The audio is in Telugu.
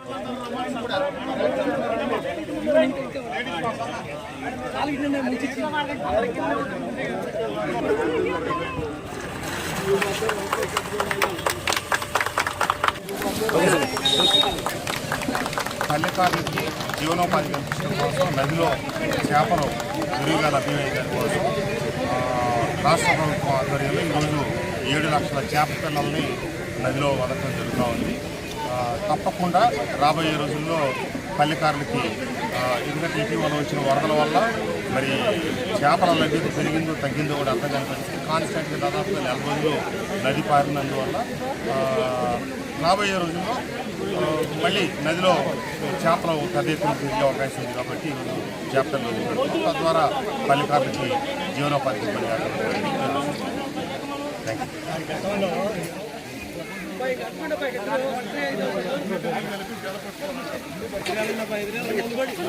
పల్లెకారులకి జీవనోపాధి కల్పించడం కోసం నదిలో చేపలు విరివిగా లభ్యమయ్యే కోసం రాష్ట్ర ప్రభుత్వం ఆధ్వర్యంలో ఈరోజు 7 లక్షల చేప పిల్లల్ని నదిలో వదలడం జరుగుతూ ఉంది. తప్పకుండా రాబోయే రోజుల్లో పల్లెకారులకి ఎందుకంటే ఇటీవల వచ్చిన వరదల వల్ల మరి చేపల లభ్యత పెరిగిందో తగ్గిందో కూడా అర్థం కాని పరిస్థితి. కాన్స్టెంట్గా దాదాపుగా 4 రోజులు నది పారినందువల్ల రాబోయే రోజుల్లో మళ్ళీ నదిలో చేపలు పెద్ద ఎత్తున పెరిగే అవకాశం ఉంది. కాబట్టి ఈరోజు చేపలు పెడుతున్నాం. తద్వారా పల్లెకారులకి జీవనోపాధి థ్యాంక్ యూ.